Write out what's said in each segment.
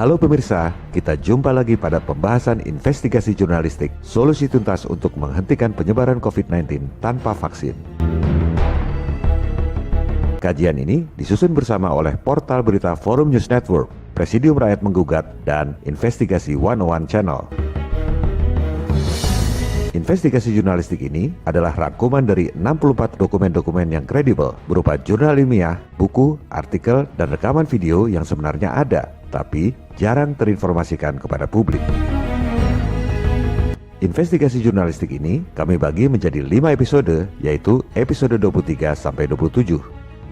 Halo pemirsa, kita jumpa lagi pada pembahasan investigasi jurnalistik, solusi tuntas untuk menghentikan penyebaran COVID-19 tanpa vaksin. Kajian ini disusun bersama oleh portal berita Forum News Network, Presidium Rakyat Menggugat, dan Investigasi 101 Channel. Investigasi jurnalistik ini adalah rangkuman dari 64 dokumen-dokumen yang kredibel berupa jurnal ilmiah, buku, artikel, dan rekaman video yang sebenarnya ada, tapi jarang terinformasikan kepada publik. Investigasi jurnalistik ini kami bagi menjadi 5 episode, yaitu episode 23 sampai 27.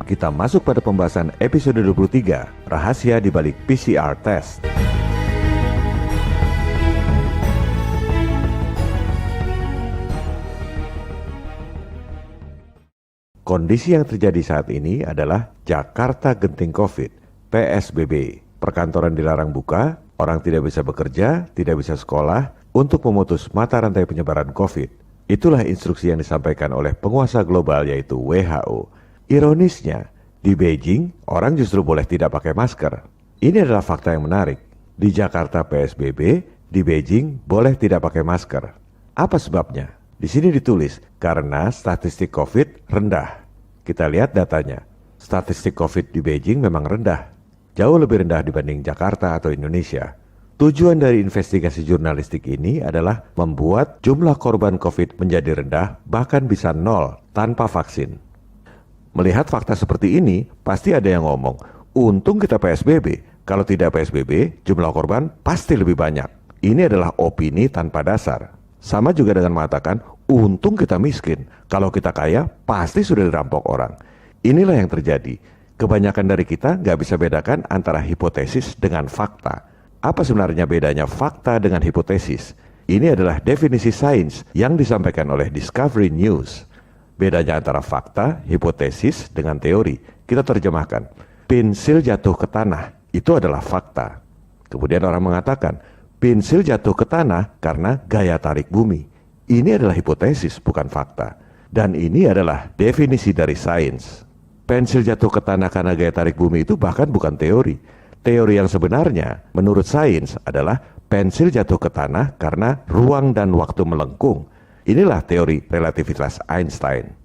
Kita masuk pada pembahasan episode 23, rahasia di balik PCR test. Kondisi yang terjadi saat ini adalah Jakarta genting COVID, PSBB. Perkantoran dilarang buka, orang tidak bisa bekerja, tidak bisa sekolah, untuk memutus mata rantai penyebaran COVID. Itulah instruksi yang disampaikan oleh penguasa global yaitu WHO. Ironisnya, di Beijing, orang justru boleh tidak pakai masker. Ini adalah fakta yang menarik. Di Jakarta PSBB, di Beijing boleh tidak pakai masker. Apa sebabnya? Di sini ditulis, karena statistik COVID rendah. Kita lihat datanya. Statistik COVID di Beijing memang rendah. Jauh lebih rendah dibanding Jakarta atau Indonesia. Tujuan dari investigasi jurnalistik ini adalah membuat jumlah korban COVID menjadi rendah, bahkan bisa nol tanpa vaksin. Melihat fakta seperti ini, pasti ada yang ngomong, untung kita PSBB. Kalau tidak PSBB, jumlah korban pasti lebih banyak. Ini adalah opini tanpa dasar. Sama juga dengan mengatakan, untung kita miskin. Kalau kita kaya, pasti sudah dirampok orang. Inilah yang terjadi. Kebanyakan dari kita nggak bisa bedakan antara hipotesis dengan fakta. Apa sebenarnya bedanya fakta dengan hipotesis? Ini adalah definisi sains yang disampaikan oleh Discovery News. Bedanya antara fakta, hipotesis, dengan teori. Kita terjemahkan. Pensil jatuh ke tanah, itu adalah fakta. Kemudian orang mengatakan, pensil jatuh ke tanah karena gaya tarik bumi. Ini adalah hipotesis, bukan fakta. Dan ini adalah definisi dari sains. Pensil jatuh ke tanah karena gaya tarik bumi itu bahkan bukan teori. Teori yang sebenarnya menurut sains adalah pensil jatuh ke tanah karena ruang dan waktu melengkung. Inilah teori relativitas Einstein.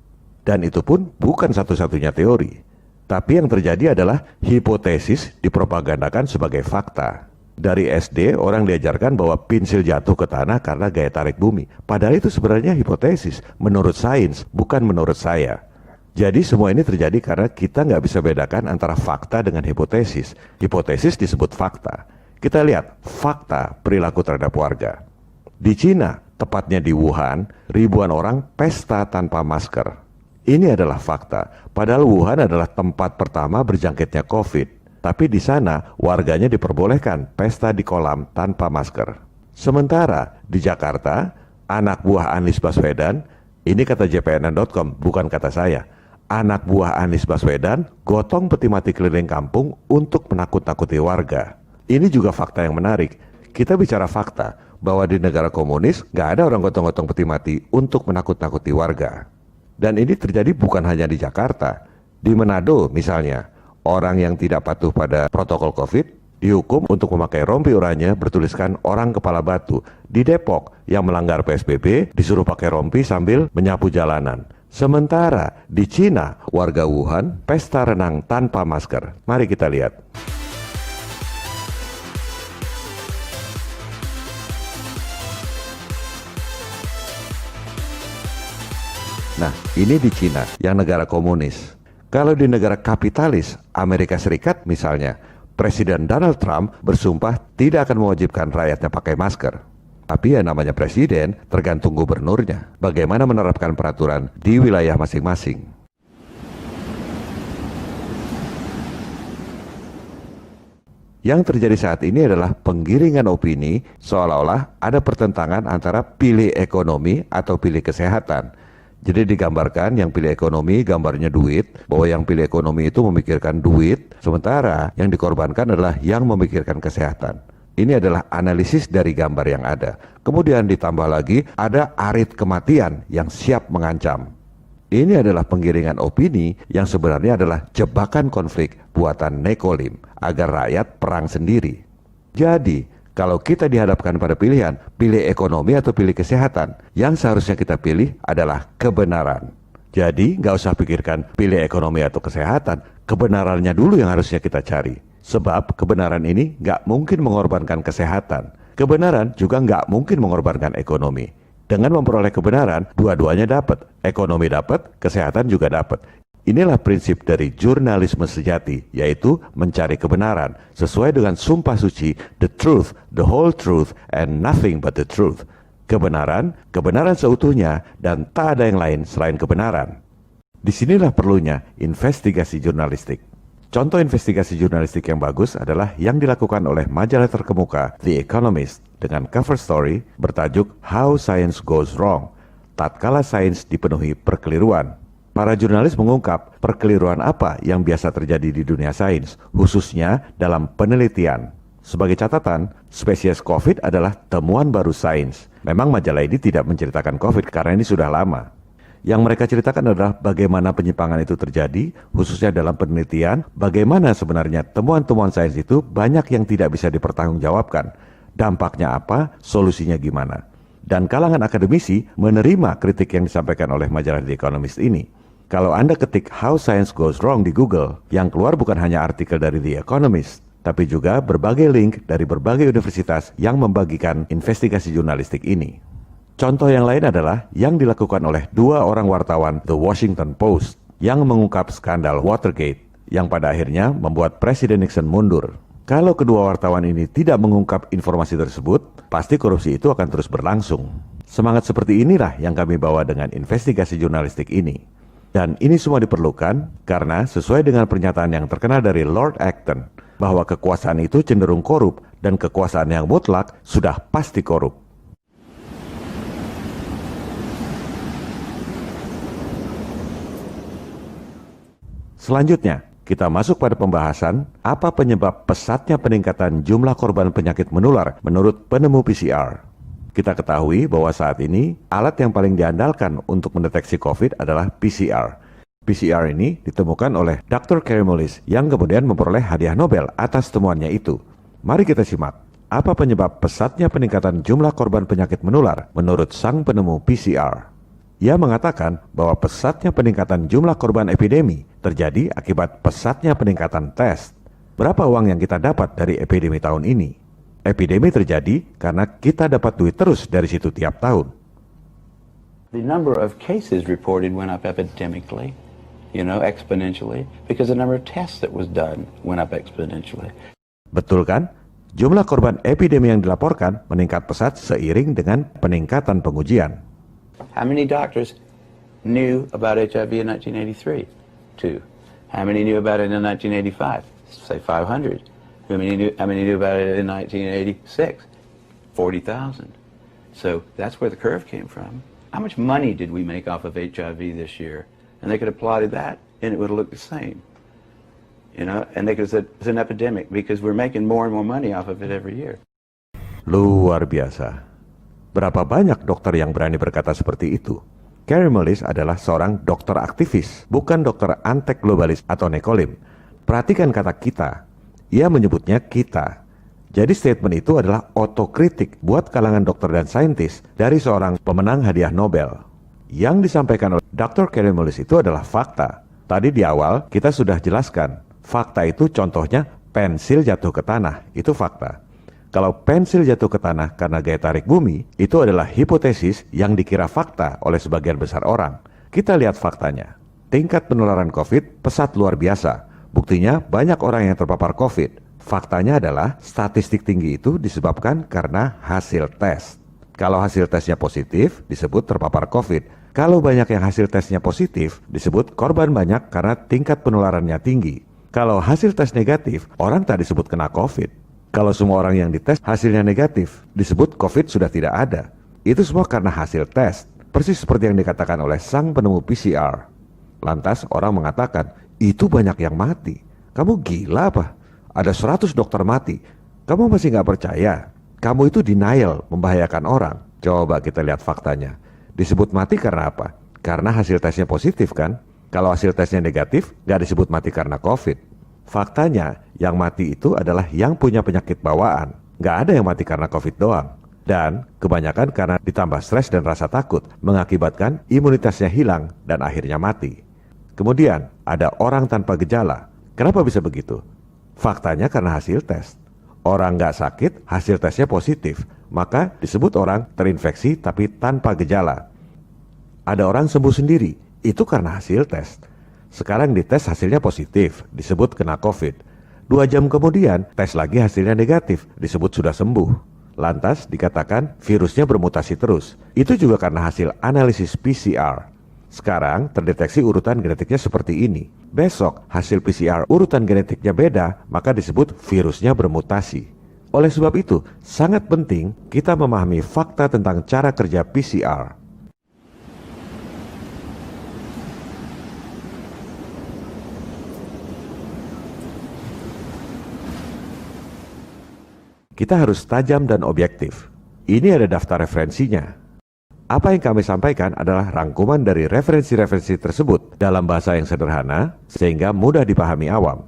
Dan itu pun bukan satu-satunya teori. Tapi yang terjadi adalah hipotesis dipropagandakan sebagai fakta. Dari SD orang diajarkan bahwa pensil jatuh ke tanah karena gaya tarik bumi. Padahal itu sebenarnya hipotesis menurut sains, bukan menurut saya. Jadi semua ini terjadi karena kita nggak bisa bedakan antara fakta dengan hipotesis. Hipotesis disebut fakta. Kita lihat fakta perilaku terhadap warga. Di Cina, tepatnya di Wuhan, ribuan orang pesta tanpa masker. Ini adalah fakta. Padahal Wuhan adalah tempat pertama berjangkitnya COVID. Tapi di sana warganya diperbolehkan pesta di kolam tanpa masker. Sementara di Jakarta, anak buah Anies Baswedan, ini kata jpnn.com, bukan kata saya. Anak buah Anies Baswedan gotong peti mati keliling kampung untuk menakut-nakuti warga. Ini juga fakta yang menarik. Kita bicara fakta bahwa di negara komunis gak ada orang gotong-gotong peti mati untuk menakut-nakuti warga. Dan ini terjadi bukan hanya di Jakarta. Di Manado misalnya, orang yang tidak patuh pada protokol COVID dihukum untuk memakai rompi oranye bertuliskan orang kepala batu. Di Depok yang melanggar PSBB disuruh pakai rompi sambil menyapu jalanan. Sementara di Cina, warga Wuhan pesta renang tanpa masker. Mari kita lihat. Nah, ini di Cina yang negara komunis. Kalau di negara kapitalis, Amerika Serikat misalnya, Presiden Donald Trump bersumpah tidak akan mewajibkan rakyatnya pakai masker. Tapi ya namanya presiden, tergantung gubernurnya. Bagaimana menerapkan peraturan di wilayah masing-masing. Yang terjadi saat ini adalah penggiringan opini seolah-olah ada pertentangan antara pilih ekonomi atau pilih kesehatan. Jadi digambarkan yang pilih ekonomi gambarnya duit, bahwa yang pilih ekonomi itu memikirkan duit, sementara yang dikorbankan adalah yang memikirkan kesehatan. Ini adalah analisis dari gambar yang ada. Kemudian ditambah lagi ada arit kematian yang siap mengancam. Ini adalah penggiringan opini yang sebenarnya adalah jebakan konflik buatan Nekolim agar rakyat perang sendiri. Jadi, kalau kita dihadapkan pada pilihan, pilih ekonomi atau pilih kesehatan, yang seharusnya kita pilih adalah kebenaran. Jadi, nggak usah pikirkan pilih ekonomi atau kesehatan, kebenarannya dulu yang harusnya kita cari. Sebab kebenaran ini nggak mungkin mengorbankan kesehatan. Kebenaran juga nggak mungkin mengorbankan ekonomi. Dengan memperoleh kebenaran, dua-duanya dapat. Ekonomi dapat, kesehatan juga dapat. Inilah prinsip dari jurnalisme sejati, yaitu mencari kebenaran sesuai dengan sumpah suci, the truth, the whole truth, and nothing but the truth. Kebenaran, kebenaran seutuhnya, dan tak ada yang lain selain kebenaran. Disinilah perlunya investigasi jurnalistik. Contoh investigasi jurnalistik yang bagus adalah yang dilakukan oleh majalah terkemuka The Economist dengan cover story bertajuk How Science Goes Wrong, tatkala sains dipenuhi perkeliruan. Para jurnalis mengungkap perkeliruan apa yang biasa terjadi di dunia sains, khususnya dalam penelitian. Sebagai catatan, spesies COVID adalah temuan baru sains. Memang majalah ini tidak menceritakan COVID karena ini sudah lama. Yang mereka ceritakan adalah bagaimana penyimpangan itu terjadi, khususnya dalam penelitian, bagaimana sebenarnya temuan-temuan sains itu banyak yang tidak bisa dipertanggungjawabkan. Dampaknya apa, solusinya gimana. Dan kalangan akademisi menerima kritik yang disampaikan oleh majalah The Economist ini. Kalau Anda ketik How Science Goes Wrong di Google, yang keluar bukan hanya artikel dari The Economist, tapi juga berbagai link dari berbagai universitas yang membagikan investigasi jurnalistik ini. Contoh yang lain adalah yang dilakukan oleh dua orang wartawan The Washington Post yang mengungkap skandal Watergate yang pada akhirnya membuat Presiden Nixon mundur. Kalau kedua wartawan ini tidak mengungkap informasi tersebut, pasti korupsi itu akan terus berlangsung. Semangat seperti inilah yang kami bawa dengan investigasi jurnalistik ini. Dan ini semua diperlukan karena sesuai dengan pernyataan yang terkenal dari Lord Acton, bahwa kekuasaan itu cenderung korup dan kekuasaan yang mutlak sudah pasti korup. Selanjutnya, kita masuk pada pembahasan apa penyebab pesatnya peningkatan jumlah korban penyakit menular menurut penemu PCR. Kita ketahui bahwa saat ini alat yang paling diandalkan untuk mendeteksi COVID adalah PCR. PCR ini ditemukan oleh Dr. Kary Mullis yang kemudian memperoleh hadiah Nobel atas temuannya itu. Mari kita simak, apa penyebab pesatnya peningkatan jumlah korban penyakit menular menurut sang penemu PCR. Ia mengatakan bahwa pesatnya peningkatan jumlah korban epidemi terjadi akibat pesatnya peningkatan tes. Berapa uang yang kita dapat dari epidemi tahun ini? Epidemi terjadi karena kita dapat duit terus dari situ tiap tahun. The number of cases reported went up epidemically, exponentially, because the number of tests that was done went up exponentially. Betul kan? Jumlah korban epidemi yang dilaporkan meningkat pesat seiring dengan peningkatan pengujian. How many doctors knew about HIV in 1983? 2. How many knew about it in 1985? Say 500. How many knew about it in 1986? 40,000. So that's where the curve came from. How much money did we make off of HIV this year? And they could have plotted that, and it would have looked the same. And they could have said it's an epidemic because we're making more and more money off of it every year. Luar biasa. Berapa banyak dokter yang berani berkata seperti itu? Kary Mullis adalah seorang dokter aktivis, bukan dokter antek globalis atau nekolim. Perhatikan kata kita. Ia menyebutnya kita. Jadi statement itu adalah otokritik buat kalangan dokter dan saintis dari seorang pemenang hadiah Nobel. Yang disampaikan oleh Dr. Kary Mullis itu adalah fakta. Tadi di awal kita sudah jelaskan, fakta itu contohnya pensil jatuh ke tanah, itu fakta. Kalau pensil jatuh ke tanah karena gaya tarik bumi, itu adalah hipotesis yang dikira fakta oleh sebagian besar orang. Kita lihat faktanya. Tingkat penularan COVID pesat luar biasa. Buktinya banyak orang yang terpapar COVID. Faktanya adalah statistik tinggi itu disebabkan karena hasil tes. Kalau hasil tesnya positif, disebut terpapar COVID. Kalau banyak yang hasil tesnya positif, disebut korban banyak karena tingkat penularannya tinggi. Kalau hasil tes negatif, orang tak disebut kena COVID. Kalau semua orang yang dites hasilnya negatif, disebut COVID sudah tidak ada. Itu semua karena hasil tes. Persis seperti yang dikatakan oleh sang penemu PCR. Lantas orang mengatakan, itu banyak yang mati. Kamu gila apa? Ada 100 dokter mati. Kamu masih nggak percaya? Kamu itu denial, membahayakan orang. Coba kita lihat faktanya. Disebut mati karena apa? Karena hasil tesnya positif kan? Kalau hasil tesnya negatif, nggak disebut mati karena COVID. Faktanya, yang mati itu adalah yang punya penyakit bawaan. Nggak ada yang mati karena COVID doang. Dan kebanyakan karena ditambah stres dan rasa takut, mengakibatkan imunitasnya hilang dan akhirnya mati. Kemudian, ada orang tanpa gejala. Kenapa bisa begitu? Faktanya karena hasil tes. Orang nggak sakit, hasil tesnya positif. Maka disebut orang terinfeksi tapi tanpa gejala. Ada orang sembuh sendiri, itu karena hasil tes. Sekarang dites hasilnya positif, disebut kena COVID. 2 jam kemudian, tes lagi hasilnya negatif, disebut sudah sembuh. Lantas dikatakan virusnya bermutasi terus. Itu juga karena hasil analisis PCR. Sekarang terdeteksi urutan genetiknya seperti ini. Besok hasil PCR urutan genetiknya beda, maka disebut virusnya bermutasi. Oleh sebab itu, sangat penting kita memahami fakta tentang cara kerja PCR. Kita harus tajam dan objektif. Ini ada daftar referensinya. Apa yang kami sampaikan adalah rangkuman dari referensi-referensi tersebut dalam bahasa yang sederhana sehingga mudah dipahami awam.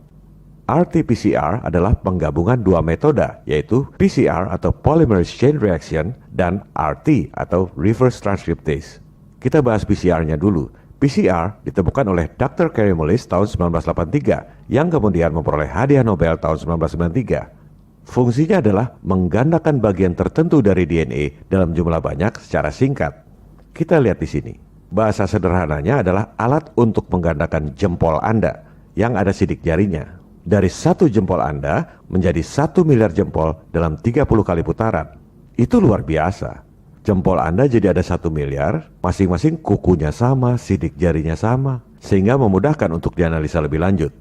RT-PCR adalah penggabungan 2 metode, yaitu PCR atau Polymerase Chain Reaction dan RT atau Reverse Transcriptase. Kita bahas PCR-nya dulu. PCR ditemukan oleh Dr. Kary Mullis tahun 1983 yang kemudian memperoleh hadiah Nobel tahun 1993. Fungsinya adalah menggandakan bagian tertentu dari DNA dalam jumlah banyak secara singkat. Kita lihat di sini. Bahasa sederhananya adalah alat untuk menggandakan jempol Anda yang ada sidik jarinya. Dari 1 jempol Anda menjadi 1 miliar jempol dalam 30 kali putaran. Itu luar biasa. Jempol Anda jadi ada 1 miliar, masing-masing kukunya sama, sidik jarinya sama, sehingga memudahkan untuk dianalisa lebih lanjut.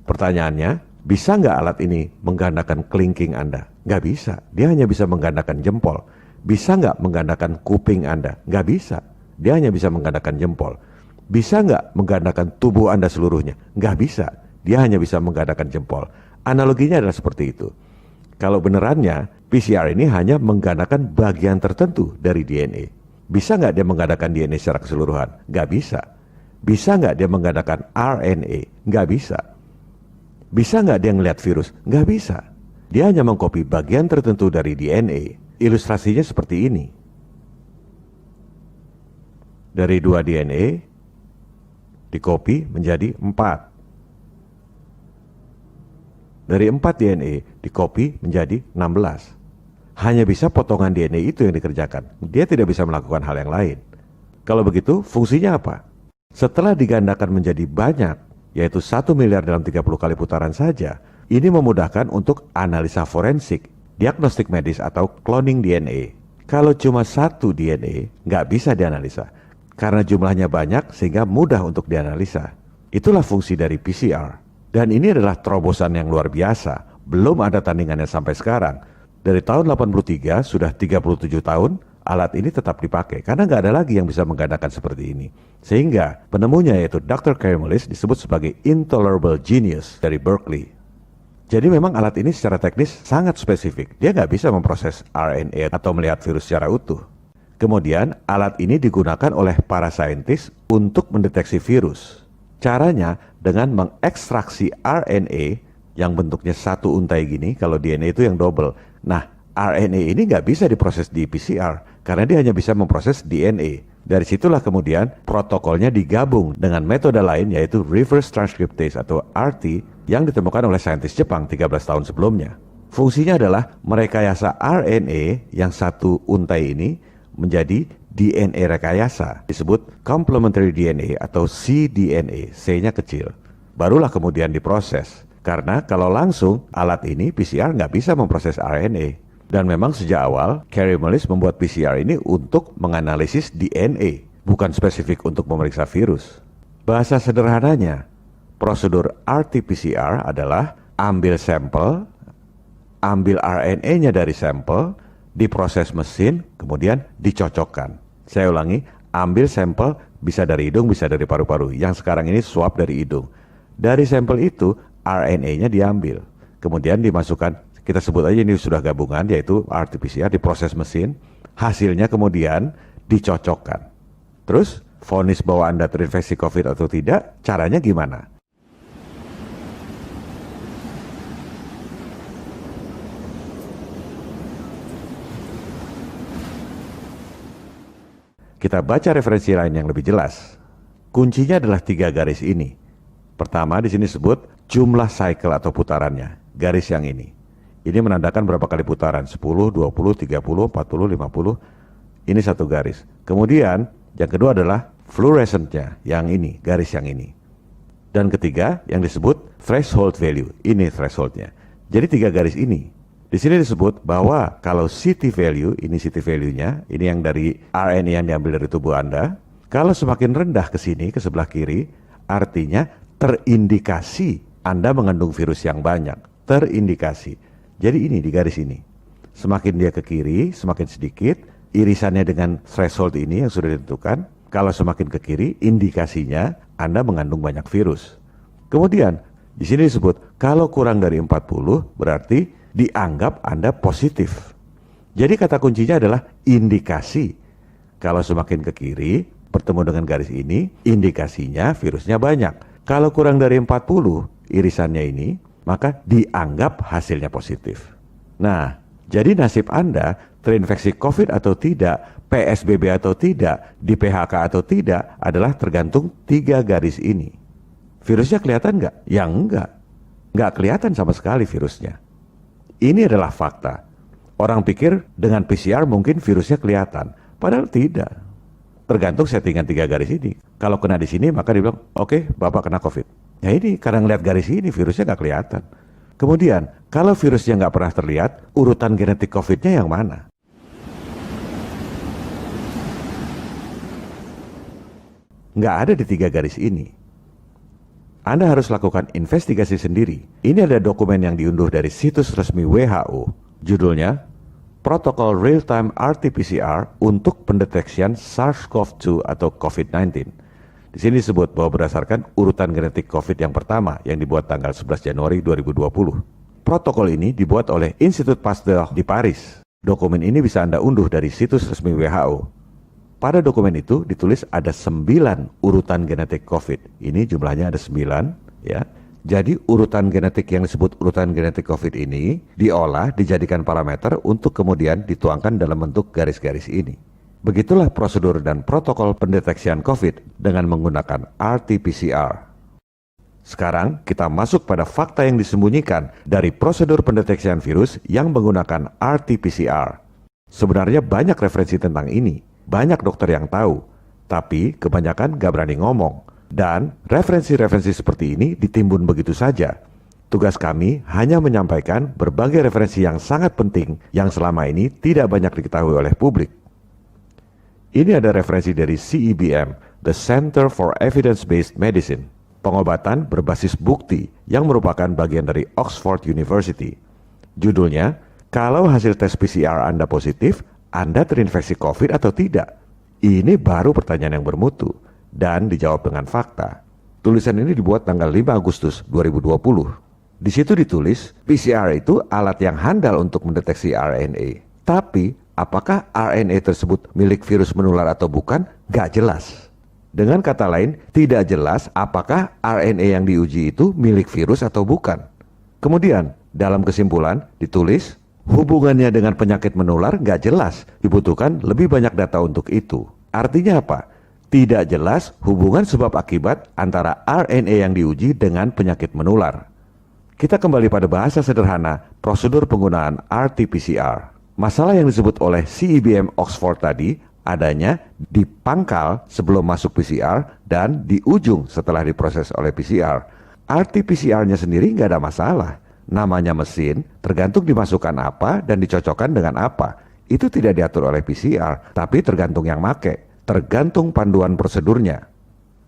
Pertanyaannya, bisa nggak alat ini menggandakan kelingking Anda? Nggak bisa, dia hanya bisa menggandakan jempol. Bisa nggak menggandakan kuping Anda? Nggak bisa, dia hanya bisa menggandakan jempol. Bisa nggak menggandakan tubuh Anda seluruhnya? Nggak bisa, dia hanya bisa menggandakan jempol. Analoginya adalah seperti itu. Kalau benerannya, PCR ini hanya menggandakan bagian tertentu dari DNA. Bisa nggak dia menggandakan DNA secara keseluruhan? Nggak bisa. Bisa nggak dia menggandakan RNA? Nggak bisa. Bisa nggak dia ngelihat virus? Nggak bisa. Dia hanya mengcopy bagian tertentu dari DNA. Ilustrasinya seperti ini. Dari 2 DNA, dicopy menjadi 4. Dari 4 DNA, dicopy menjadi 16. Hanya bisa potongan DNA itu yang dikerjakan. Dia tidak bisa melakukan hal yang lain. Kalau begitu, fungsinya apa? Setelah digandakan menjadi banyak, yaitu 1 miliar dalam 30 kali putaran saja, ini memudahkan untuk analisa forensik, diagnostik medis atau cloning DNA. Kalau cuma 1 DNA, nggak bisa dianalisa, karena jumlahnya banyak sehingga mudah untuk dianalisa. Itulah fungsi dari PCR. Dan ini adalah terobosan yang luar biasa, belum ada tandingannya sampai sekarang. Dari tahun 83, sudah 37 tahun, alat ini tetap dipakai karena nggak ada lagi yang bisa menggandakan seperti ini. Sehingga penemunya yaitu Dr. Kary Mullis disebut sebagai intolerable genius dari Berkeley. Jadi memang alat ini secara teknis sangat spesifik. Dia nggak bisa memproses RNA atau melihat virus secara utuh. Kemudian alat ini digunakan oleh para saintis untuk mendeteksi virus. Caranya dengan mengekstraksi RNA yang bentuknya satu untai gini, kalau DNA itu yang double. Nah, RNA ini nggak bisa diproses di PCR karena dia hanya bisa memproses DNA. Dari situlah kemudian protokolnya digabung dengan metode lain yaitu reverse transcriptase atau RT yang ditemukan oleh saintis Jepang 13 tahun sebelumnya. Fungsinya adalah merekayasa RNA yang satu untai ini menjadi DNA rekayasa, disebut complementary DNA atau cDNA, C-nya kecil. Barulah kemudian diproses. Karena kalau langsung alat ini PCR nggak bisa memproses RNA. Dan memang sejak awal, Kary Mullis membuat PCR ini untuk menganalisis DNA, bukan spesifik untuk memeriksa virus. Bahasa sederhananya, prosedur RT-PCR adalah ambil sampel, ambil RNA-nya dari sampel, diproses mesin, kemudian dicocokkan. Saya ulangi, ambil sampel bisa dari hidung, bisa dari paru-paru. Yang sekarang ini swab dari hidung. Dari sampel itu, RNA-nya diambil, kemudian dimasukkan. Kita sebut aja ini sudah gabungan, yaitu RT-PCR, diproses mesin, hasilnya kemudian dicocokkan. Terus, vonis bahwa Anda terinfeksi COVID atau tidak, caranya gimana? Kita baca referensi lain yang lebih jelas. Kuncinya adalah 3 garis ini. Pertama di sini disebut jumlah cycle atau putarannya, garis yang ini. Ini menandakan berapa kali putaran, 10, 20, 30, 40, 50. Ini satu garis. Kemudian yang kedua adalah fluorescentnya, yang ini, garis yang ini. Dan ketiga yang disebut threshold value, ini thresholdnya. Jadi 3 garis ini. Di sini disebut bahwa kalau CT value, ini CT value-nya, ini yang dari RNA yang diambil dari tubuh Anda, kalau semakin rendah ke sini, ke sebelah kiri, artinya terindikasi Anda mengandung virus yang banyak. Terindikasi. Jadi ini di garis ini. Semakin dia ke kiri, semakin sedikit, irisannya dengan threshold ini yang sudah ditentukan. Kalau semakin ke kiri, indikasinya Anda mengandung banyak virus. Kemudian, di sini disebut kalau kurang dari 40, berarti dianggap Anda positif. Jadi kata kuncinya adalah indikasi. Kalau semakin ke kiri, bertemu dengan garis ini, indikasinya virusnya banyak. Kalau kurang dari 40 irisannya ini, maka dianggap hasilnya positif. Nah, jadi nasib Anda terinfeksi COVID atau tidak, PSBB atau tidak, di PHK atau tidak, adalah tergantung 3 garis ini. Virusnya kelihatan nggak? Ya enggak. Nggak kelihatan sama sekali virusnya. Ini adalah fakta. Orang pikir dengan PCR mungkin virusnya kelihatan. Padahal tidak. Tergantung settingan 3 garis ini. Kalau kena di sini maka dibilang, oke, Bapak kena COVID. Ya ini karena ngeliat garis ini virusnya nggak kelihatan. Kemudian, kalau virusnya nggak pernah terlihat, urutan genetik COVID-nya yang mana? Nggak ada di 3 garis ini. Anda harus lakukan investigasi sendiri. Ini ada dokumen yang diunduh dari situs resmi WHO. Judulnya, Protokol Real-Time RT-PCR untuk pendeteksian SARS-CoV-2 atau COVID-19. Di sini disebut bahwa berdasarkan urutan genetik COVID yang pertama yang dibuat tanggal 11 Januari 2020. Protokol ini dibuat oleh Institut Pasteur di Paris. Dokumen ini bisa Anda unduh dari situs resmi WHO. Pada dokumen itu ditulis ada 9 urutan genetik COVID. Ini jumlahnya ada 9, ya. Jadi urutan genetik yang disebut urutan genetik COVID ini diolah, dijadikan parameter untuk kemudian dituangkan dalam bentuk garis-garis ini. Begitulah prosedur dan protokol pendeteksian COVID dengan menggunakan RT-PCR. Sekarang kita masuk pada fakta yang disembunyikan dari prosedur pendeteksian virus yang menggunakan RT-PCR. Sebenarnya banyak referensi tentang ini. Banyak dokter yang tahu, tapi kebanyakan gak berani ngomong. Dan referensi-referensi seperti ini ditimbun begitu saja. Tugas kami hanya menyampaikan berbagai referensi yang sangat penting yang selama ini tidak banyak diketahui oleh publik. Ini ada referensi dari CEBM, The Center for Evidence-Based Medicine, pengobatan berbasis bukti yang merupakan bagian dari Oxford University. Judulnya, kalau hasil tes PCR Anda positif, Anda terinfeksi COVID atau tidak? Ini baru pertanyaan yang bermutu dan dijawab dengan fakta. Tulisan ini dibuat tanggal 5 Agustus 2020. Di situ ditulis, PCR itu alat yang handal untuk mendeteksi RNA. Tapi, apakah RNA tersebut milik virus menular atau bukan? Gak jelas. Dengan kata lain, tidak jelas apakah RNA yang diuji itu milik virus atau bukan. Kemudian, dalam kesimpulan ditulis, hubungannya dengan penyakit menular nggak jelas, dibutuhkan lebih banyak data untuk itu. Artinya apa? Tidak jelas hubungan sebab akibat antara RNA yang diuji dengan penyakit menular. Kita kembali pada bahasa sederhana, prosedur penggunaan RT-PCR. Masalah yang disebut oleh CEBM Oxford tadi, adanya di pangkal sebelum masuk PCR dan di ujung setelah diproses oleh PCR. RT-PCR-nya sendiri nggak ada masalah. Namanya mesin, tergantung dimasukkan apa dan dicocokkan dengan apa. Itu tidak diatur oleh PCR, tapi tergantung yang make, tergantung panduan prosedurnya.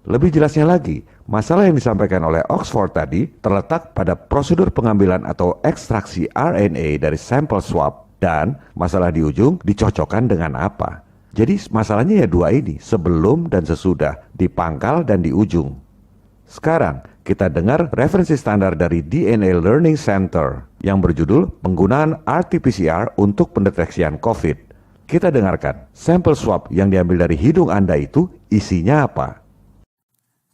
Lebih jelasnya lagi, masalah yang disampaikan oleh Oxford tadi terletak pada prosedur pengambilan atau ekstraksi RNA dari sampel swab dan masalah di ujung dicocokkan dengan apa. Jadi masalahnya ya 2 ini, sebelum dan sesudah, di pangkal dan di ujung. Sekarang kita dengar referensi standar dari DNA Learning Center yang berjudul penggunaan RT-PCR untuk pendeteksian COVID. Kita dengarkan, sampel swab yang diambil dari hidung Anda itu isinya apa?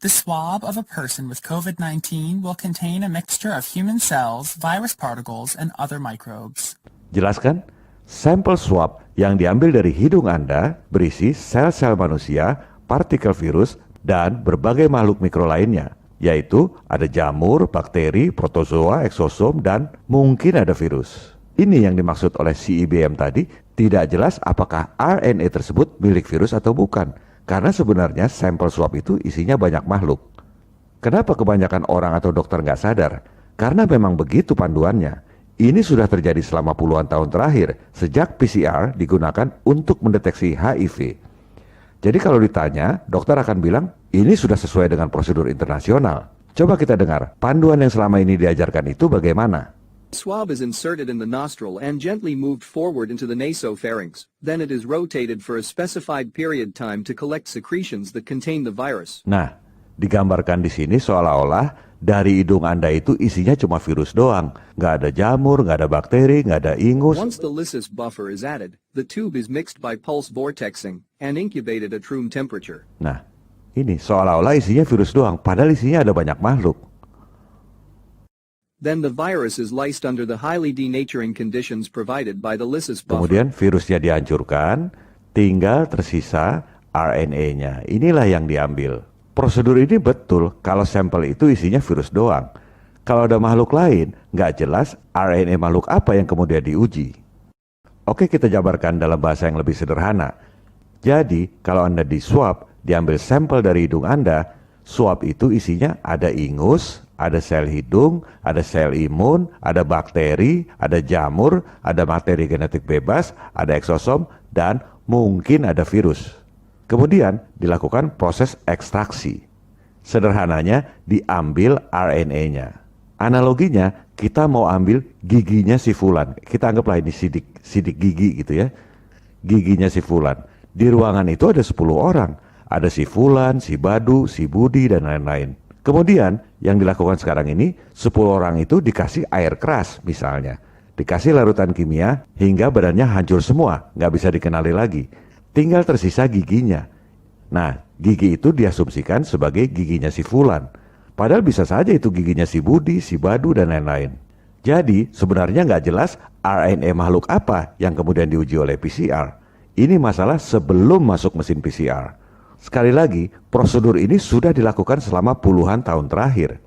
The swab of a person with COVID-19 will contain a mixture of human cells, virus particles, and other microbes. Jelaskan, sampel swab Yang diambil dari hidung Anda berisi sel-sel manusia, partikel virus, dan berbagai makhluk mikro lainnya, yaitu ada jamur, bakteri, protozoa, eksosom, dan mungkin ada virus. Ini yang dimaksud oleh CIBM tadi, tidak jelas apakah RNA tersebut milik virus atau bukan, karena sebenarnya sampel swab itu isinya banyak makhluk. Kenapa kebanyakan orang atau dokter nggak sadar? Karena memang begitu panduannya. Ini sudah terjadi selama puluhan tahun terakhir, sejak PCR digunakan untuk mendeteksi HIV. Jadi kalau ditanya, dokter akan bilang, ini sudah sesuai dengan prosedur internasional. Coba kita dengar, panduan yang selama ini diajarkan itu bagaimana? Swab is inserted in the nostril and gently moved forward into the nasopharynx. Then it is rotated for a specified period time to collect secretions that contain the virus. Nah, digambarkan di sini seolah-olah dari hidung Anda itu isinya cuma virus doang. Nggak ada jamur, nggak ada bakteri, nggak ada ingus. Once the lysis buffer is added, the tube is mixed by pulse vortexing and incubated at room temperature. Nah, ini seolah-olah isinya virus doang, padahal isinya ada banyak makhluk. Then the virus is lysed under the highly denaturing conditions provided by the lysis buffer. Kemudian virusnya dihancurkan, tinggal tersisa RNA-nya. Inilah yang diambil. Prosedur ini betul kalau sampel itu isinya virus doang. Kalau ada makhluk lain, nggak jelas RNA makhluk apa yang kemudian diuji. Oke, kita jabarkan dalam bahasa yang lebih sederhana. Jadi, kalau Anda di swab, diambil sampel dari hidung Anda, swab itu isinya ada ingus, ada sel hidung, ada sel imun, ada bakteri, ada jamur, ada materi genetik bebas, ada eksosom, dan mungkin ada virus. Kemudian dilakukan proses ekstraksi. Sederhananya diambil RNA-nya. Analoginya kita mau ambil giginya si Fulan. Kita anggaplah ini sidik gigi gitu ya. Giginya si Fulan. Di ruangan itu ada 10 orang. Ada si Fulan, si Badu, si Budi, dan lain-lain. Kemudian yang dilakukan sekarang ini 10 orang itu dikasih air keras misalnya. Dikasih larutan kimia hingga badannya hancur semua. Nggak bisa dikenali lagi. Tinggal tersisa giginya. Nah, gigi itu diasumsikan sebagai giginya si Fulan. Padahal bisa saja itu giginya si Budi, si Badu, dan lain-lain. Jadi, sebenarnya nggak jelas RNA makhluk apa yang kemudian diuji oleh PCR. Ini masalah sebelum masuk mesin PCR. Sekali lagi, prosedur ini sudah dilakukan selama puluhan tahun terakhir.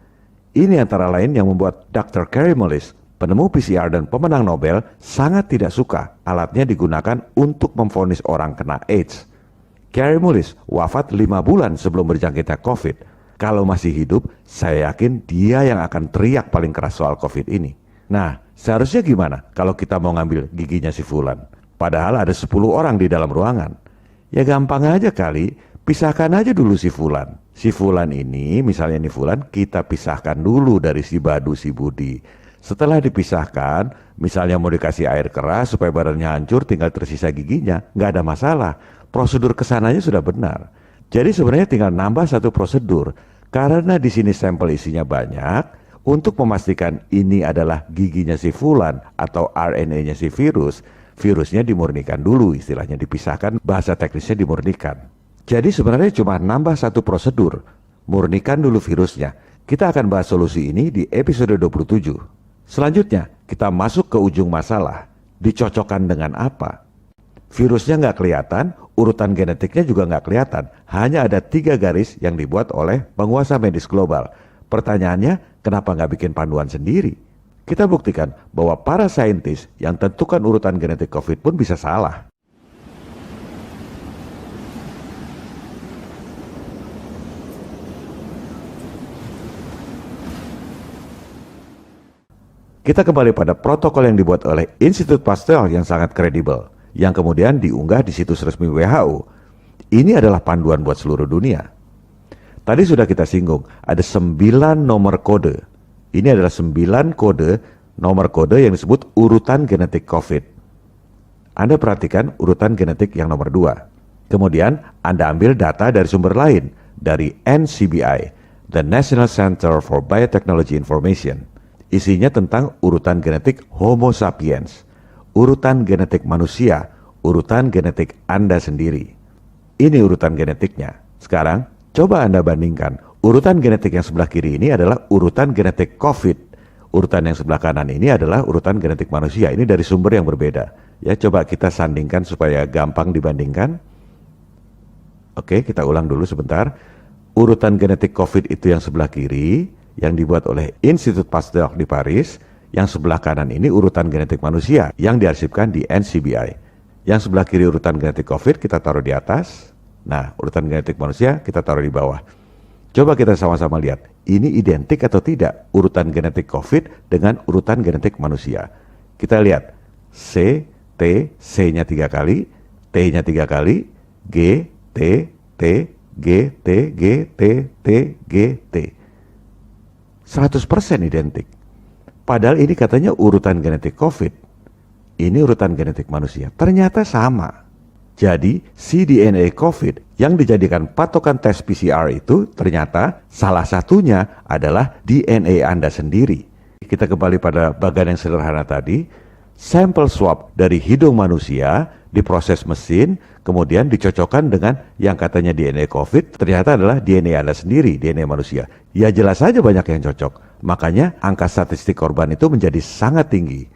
Ini antara lain yang membuat Dr. Kary Mullis, penemu PCR dan pemenang Nobel, sangat tidak suka alatnya digunakan untuk memvonis orang kena AIDS. Kary Mullis wafat 5 bulan sebelum berjangkitnya COVID. Kalau masih hidup, saya yakin dia yang akan teriak paling keras soal COVID ini. Nah, seharusnya gimana kalau kita mau ngambil giginya si Fulan? Padahal ada 10 orang di dalam ruangan. Ya gampang aja kali, pisahkan aja dulu si Fulan. Si Fulan ini, misalnya ini Fulan, kita pisahkan dulu dari si Badu, si Budi. Setelah dipisahkan, misalnya mau dikasih air keras supaya badannya hancur, tinggal tersisa giginya, nggak ada masalah. Prosedur kesananya sudah benar. Jadi sebenarnya tinggal nambah satu prosedur. Karena di sini sampel isinya banyak, untuk memastikan ini adalah giginya si Fulan atau RNA-nya si virus, virusnya dimurnikan dulu, istilahnya dipisahkan, bahasa teknisnya dimurnikan. Jadi sebenarnya cuma nambah satu prosedur, murnikan dulu virusnya. Kita akan bahas solusi ini di episode 27. Selanjutnya, kita masuk ke ujung masalah. Dicocokkan dengan apa? Virusnya nggak kelihatan, urutan genetiknya juga nggak kelihatan. Hanya ada 3 garis yang dibuat oleh penguasa medis global. Pertanyaannya, kenapa nggak bikin panduan sendiri? Kita buktikan bahwa para saintis yang tentukan urutan genetik COVID pun bisa salah. Kita kembali pada protokol yang dibuat oleh Institut Pasteur yang sangat kredibel, yang kemudian diunggah di situs resmi WHO. Ini adalah panduan buat seluruh dunia. Tadi sudah kita singgung, ada 9 nomor kode. Ini adalah 9 nomor kode yang disebut urutan genetik COVID. Anda perhatikan urutan genetik yang nomor 2. Kemudian Anda ambil data dari sumber lain, dari NCBI, the National Center for Biotechnology Information. Isinya tentang urutan genetik Homo sapiens, urutan genetik manusia, urutan genetik Anda sendiri. Ini urutan genetiknya. Sekarang, coba Anda bandingkan. Urutan genetik yang sebelah kiri ini adalah urutan genetik COVID. Urutan yang sebelah kanan ini adalah urutan genetik manusia. Ini dari sumber yang berbeda. Ya, coba kita sandingkan supaya gampang dibandingkan. Oke, kita ulang dulu sebentar. Urutan genetik COVID itu yang sebelah kiri, yang dibuat oleh Institut Pasteur di Paris. Yang sebelah kanan ini urutan genetik manusia, yang diarsipkan di NCBI. Yang sebelah kiri urutan genetik COVID kita taruh di atas. Nah, urutan genetik manusia kita taruh di bawah. Coba kita sama-sama lihat, ini identik atau tidak urutan genetik COVID dengan urutan genetik manusia. Kita lihat, C, T, C-nya 3 kali, T-nya 3 kali, G, T, T, G, T, G, T, T, G, T. 100% identik. Padahal ini katanya urutan genetik COVID. Ini urutan genetik manusia. Ternyata sama. Jadi, cDNA COVID yang dijadikan patokan tes PCR itu ternyata salah satunya adalah DNA Anda sendiri. Kita kembali pada bagian yang sederhana tadi. Sampel swab dari hidung manusia diproses mesin, kemudian dicocokkan dengan yang katanya DNA COVID, ternyata adalah DNA Anda sendiri, DNA manusia. Ya jelas saja banyak yang cocok. Makanya angka statistik korban itu menjadi sangat tinggi.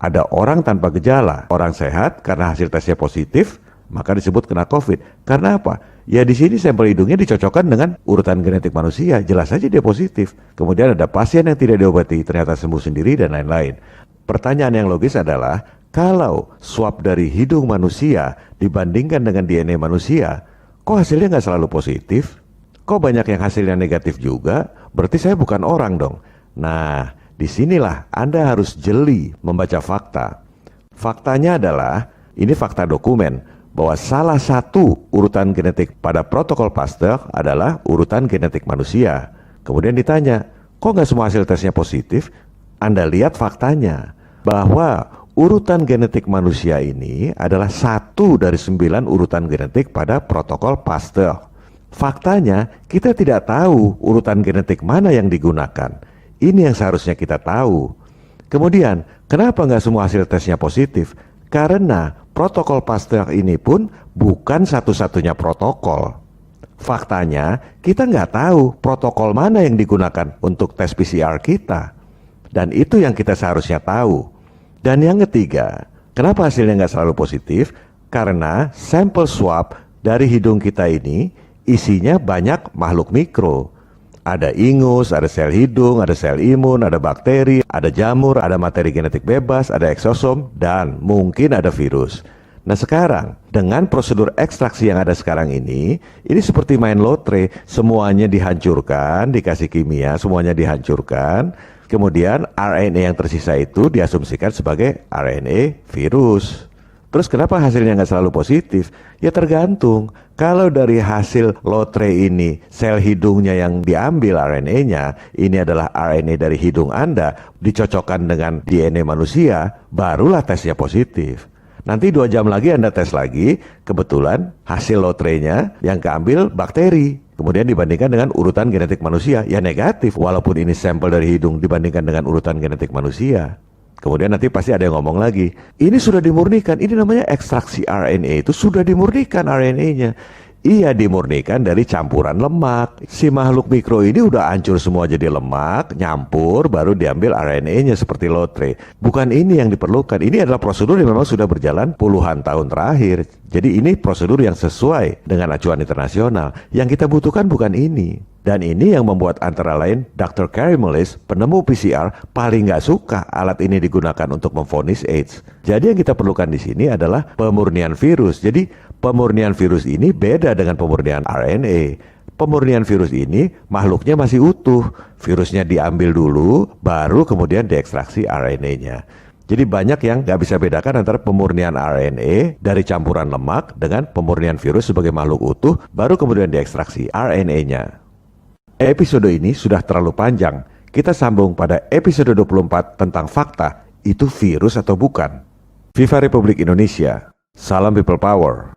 Ada orang tanpa gejala, orang sehat karena hasil tesnya positif, maka disebut kena COVID. Karena apa? Ya di sini sampel hidungnya dicocokkan dengan urutan genetik manusia, jelas saja dia positif. Kemudian ada pasien yang tidak diobati, ternyata sembuh sendiri dan lain-lain. Pertanyaan yang logis adalah, kalau swab dari hidung manusia dibandingkan dengan DNA manusia, kok hasilnya nggak selalu positif? Kok banyak yang hasilnya negatif juga? Berarti saya bukan orang dong. Nah, disinilah Anda harus jeli membaca fakta. Faktanya adalah, ini fakta dokumen, bahwa salah satu urutan genetik pada protokol Pasteur adalah urutan genetik manusia. Kemudian ditanya, kok nggak semua hasil tesnya positif? Anda lihat faktanya, bahwa urutan genetik manusia ini adalah 1 dari 9 urutan genetik pada protokol Pasteur. Faktanya, kita tidak tahu urutan genetik mana yang digunakan. Ini yang seharusnya kita tahu. Kemudian, kenapa nggak semua hasil tesnya positif? Karena protokol Pasteur ini pun bukan satu-satunya protokol. Faktanya, kita nggak tahu protokol mana yang digunakan untuk tes PCR kita. Dan itu yang kita seharusnya tahu. Dan yang ketiga, kenapa hasilnya nggak selalu positif? Karena sampel swab dari hidung kita ini isinya banyak makhluk mikro. Ada ingus, ada sel hidung, ada sel imun, ada bakteri, ada jamur, ada materi genetik bebas, ada eksosom, dan mungkin ada virus. Nah sekarang, dengan prosedur ekstraksi yang ada sekarang ini seperti main lotre, semuanya dihancurkan, dikasih kimia, semuanya dihancurkan. Kemudian RNA yang tersisa itu diasumsikan sebagai RNA virus. Terus kenapa hasilnya nggak selalu positif? Ya tergantung. Kalau dari hasil lotre ini, sel hidungnya yang diambil RNA-nya, ini adalah RNA dari hidung Anda, dicocokkan dengan DNA manusia, barulah tesnya positif. Nanti 2 jam lagi Anda tes lagi, kebetulan hasil lotrenya yang keambil bakteri. Kemudian dibandingkan dengan urutan genetik manusia, ya negatif walaupun ini sampel dari hidung dibandingkan dengan urutan genetik manusia. Kemudian nanti pasti ada yang ngomong lagi, ini sudah dimurnikan, ini namanya ekstraksi RNA, itu sudah dimurnikan RNA-nya. Iya dimurnikan dari campuran lemak. Si makhluk mikro ini udah hancur semua jadi lemak, nyampur, baru diambil RNA-nya seperti lotre. Bukan ini yang diperlukan, ini adalah prosedur yang memang sudah berjalan puluhan tahun terakhir. Jadi ini prosedur yang sesuai dengan acuan internasional. Yang kita butuhkan bukan ini. Dan ini yang membuat antara lain Dr. Kary Mullis, penemu PCR, paling nggak suka alat ini digunakan untuk memvonis AIDS. Jadi yang kita perlukan di sini adalah pemurnian virus. Jadi pemurnian virus ini beda dengan pemurnian RNA. Pemurnian virus ini makhluknya masih utuh. Virusnya diambil dulu, baru kemudian diekstraksi RNA-nya. Jadi banyak yang nggak bisa bedakan antara pemurnian RNA dari campuran lemak dengan pemurnian virus sebagai makhluk utuh, baru kemudian diekstraksi RNA-nya. Episode ini sudah terlalu panjang. Kita sambung pada episode 24 tentang fakta, itu virus atau bukan. Viva Republik Indonesia. Salam People Power.